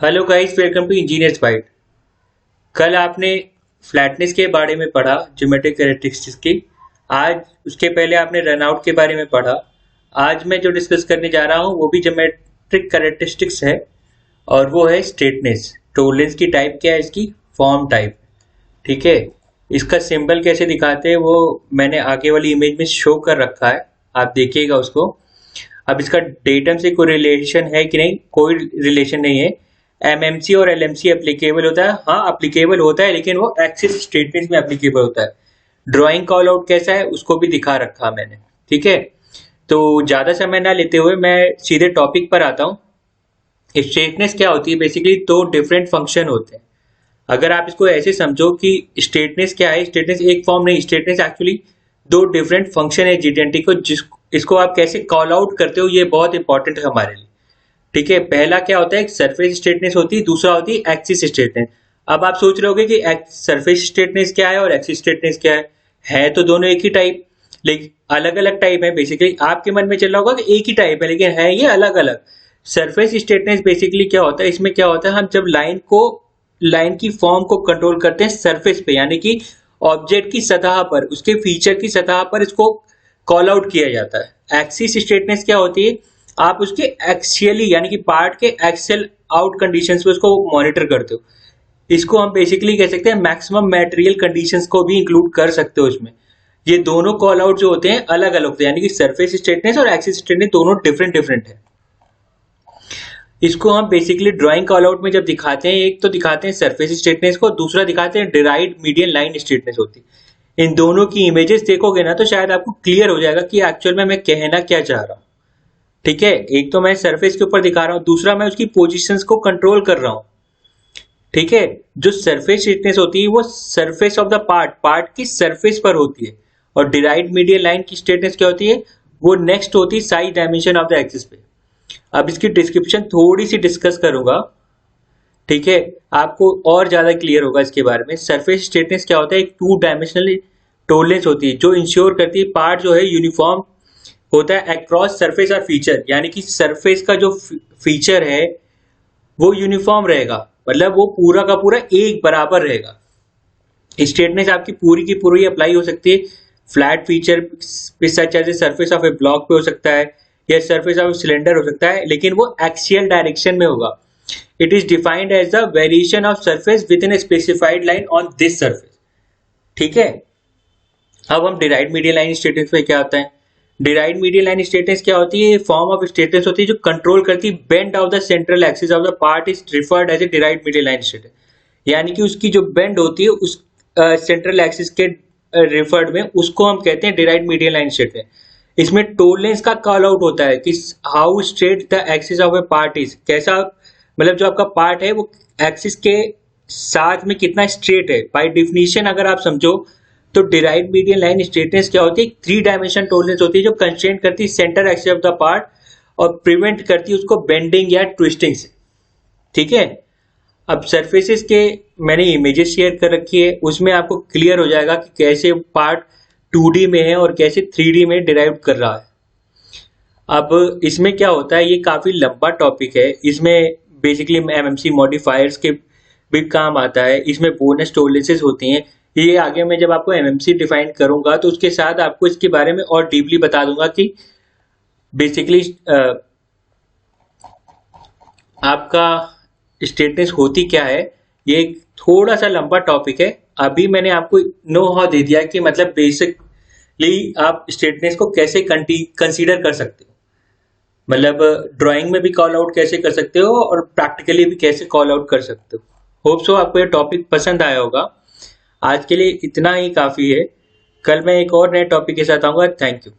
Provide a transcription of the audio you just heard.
Hello guys, welcome to engineers byte. कल आपने flatness के बारे में पढ़ा, ज्योमेट्रिक कैरेक्टरिस्टिक्स की। आज उसके पहले आपने रनआउट के बारे में पढ़ा। आज मैं जो डिस्कस करने जा रहा हूँ वो भी ज्योमेट्रिक कैरेक्टरिस्टिक्स है, और वो है स्ट्रेटनेस। टोलेंस की टाइप क्या है, इसकी फॉर्म टाइप। ठीक है, इसका सिंबल कैसे दिखाते हैं वो मैंने आगे वाली इमेज में शो कर रखा है, आप देखिएगा उसको। अब इसका डेटम से कोई रिलेशन है कि नहीं, कोई रिलेशन नहीं है। एमएमसी और एलएमसी एप्लीकेबल होता है, हाँ एप्लीकेबल होता है, लेकिन वो एक्सिस स्टेटमेंट में एप्लीकेबल होता है। ड्राइंग कॉल आउट कैसा है उसको भी दिखा रखा मैंने। ठीक है, तो ज्यादा समय ना लेते हुए मैं सीधे टॉपिक पर आता हूँ। स्ट्रेटनेस क्या होती है? बेसिकली दो डिफरेंट फंक्शन होते हैं। अगर आप इसको ऐसे समझो कि स्ट्रेटनेस क्या है, स्ट्रेटनेस एक फॉर्म नहीं, स्ट्रेटनेस एक्चुअली दो डिफरेंट फंक्शन है जीटीएनटी को, जिस इसको आप कैसे कॉल आउट करते हो ये बहुत इंपॉर्टेंट है हमारे लिए। ठीक है, पहला क्या होता है, सरफेस स्ट्रेटनेस होती है, दूसरा होती है एक्सिस स्ट्रेटनेस। अब आप सोच रहे होगे कि सरफेस स्ट्रेटनेस क्या है और एक्सिस स्ट्रेटनेस क्या है तो दोनों एक ही टाइप, लेकिन अलग अलग टाइप है। बेसिकली आपके मन में चल रहा होगा कि एक ही टाइप है, लेकिन है ये अलग अलग। सरफेस स्ट्रेटनेस बेसिकली क्या होता है, इसमें क्या होता है, हम जब लाइन की फॉर्म को कंट्रोल करते हैं सरफेस पे, यानी कि ऑब्जेक्ट की सतह पर, उसके फीचर की सतह पर इसको कॉल आउट किया जाता है। एक्सिस स्ट्रेटनेस क्या होती है, आप उसके एक्सियली यानी कि पार्ट के एक्सियल आउट कंडीशंस पे उसको मॉनिटर करते हो। इसको हम बेसिकली कह सकते हैं मैक्सिमम मटेरियल कंडीशंस को भी इंक्लूड कर सकते हो इसमें। ये दोनों कॉल आउट जो होते हैं अलग अलग होते हैं, यानी कि सरफेस स्ट्रेटनेस और एक्सिस स्ट्रेटनेस दोनों डिफरेंट डिफरेंट है। इसको हम बेसिकली ड्राइंग कॉल आउट में जब दिखाते हैं, एक तो दिखाते हैं सरफेस स्ट्रेटनेस को, दूसरा दिखाते हैं डिराइव्ड मीडियन लाइन स्ट्रेटनेस होती है। इन दोनों की इमेजेस देखोगे ना तो शायद आपको क्लियर हो जाएगा कि एक्चुअल में मैं कहना क्या चाह रहा हूँ। ठीक है, एक तो मैं सरफेस के ऊपर दिखा रहा हूँ, दूसरा मैं उसकी पोजीशंस को कंट्रोल कर रहा हूँ। ठीक है, जो सरफेस स्ट्रेटनेस होती है वो सरफेस ऑफ द पार्ट की सरफेस पर होती है, और डिराइव्ड मीडियन लाइन की स्ट्रेटनेस क्या होती है, वो नेक्स्ट होती है side dimension of the axis पे। अब इसकी डिस्क्रिप्शन थोड़ी सी डिस्कस करूंगा, ठीक है, आपको और ज्यादा क्लियर होगा इसके बारे में। सरफेस स्ट्रेटनेस क्या होता है, एक टू डायमेंशनल टोलरेंस होती है जो इंश्योर करती है पार्ट जो है यूनिफॉर्म होता है अक्रॉस सरफेस और फीचर, यानी कि सरफेस का जो फीचर है वो यूनिफॉर्म रहेगा, मतलब वो पूरा का पूरा एक बराबर रहेगा। स्ट्रेटनेस आपकी पूरी की पूरी अप्लाई हो सकती है फ्लैट फीचर पे, such as a surface of a block पे हो सकता है, या सरफेस ऑफ सिलेंडर हो सकता है, लेकिन वो एक्सियल डायरेक्शन में होगा। It is defined as the variation of surface within a specified line on this surface. ठीक है, अब हम डिराइव्ड मीडियन लाइन स्ट्रेटनेस पे क्या होता है। डिराइव्ड मीडियन लाइन स्ट्रेटनेस क्या होती है, फॉर्म ऑफ स्ट्रेटनेस होती है जो कंट्रोल करती है bend of the central axis of the part, is referred as a derived median line straightness. यानी कि उसकी जो बेंड होती है उस सेंट्रल एक्सिस के रिफर्ड में, उसको हम कहते हैं डिराइव्ड मीडियन लाइन स्ट्रेटनेस। इसमें टोलरेंस का कॉल आउट होता है कि how straight the axis of A part is, कैसा मतलब जो आपका पार्ट है वो एक्सिस के साथ में कितना स्ट्रेट है। बाय डिफिनीशन अगर आप समझो तो डिराइव्ड मीडियन लाइन स्ट्रेटनेस क्या होती है, थ्री डायमेंशन टोलरेंस होती है जो कंस्ट्रेंट करती है centre axis of the part और प्रिवेंट करती है उसको बेंडिंग या ट्विस्टिंग से। ठीक है, अब सरफेसेस के मैंने इमेजेस शेयर कर रखी है, उसमें आपको क्लियर हो जाएगा कि कैसे पार्ट 2D में है और कैसे 3D में डिराइव कर रहा है। अब इसमें क्या होता है, ये काफी लंबा टॉपिक है, इसमें बेसिकली एमएमसी मॉडिफायर्स के भी काम आता है, इसमें बोनस टोलरेंसेस होती हैं। ये आगे मैं जब आपको एमएमसी डिफाइन करूंगा तो उसके साथ आपको इसके बारे में और डीपली बता दूंगा कि बेसिकली आपका स्ट्रेटनेस होती क्या है। ये एक थोड़ा सा लंबा टॉपिक है, अभी मैंने आपको नो हाउ दे दिया कि मतलब बेसिकली आप स्ट्रेटनेस को कैसे कंसीडर कर सकते हो, मतलब ड्राइंग में भी कॉल आउट कैसे कर सकते हो और प्रैक्टिकली भी कैसे कॉल आउट कर सकते हो। होप सो आपको ये टॉपिक पसंद आया होगा। आज के लिए इतना ही काफी है, कल मैं एक और नए टॉपिक के साथ आऊंगा। Thank you.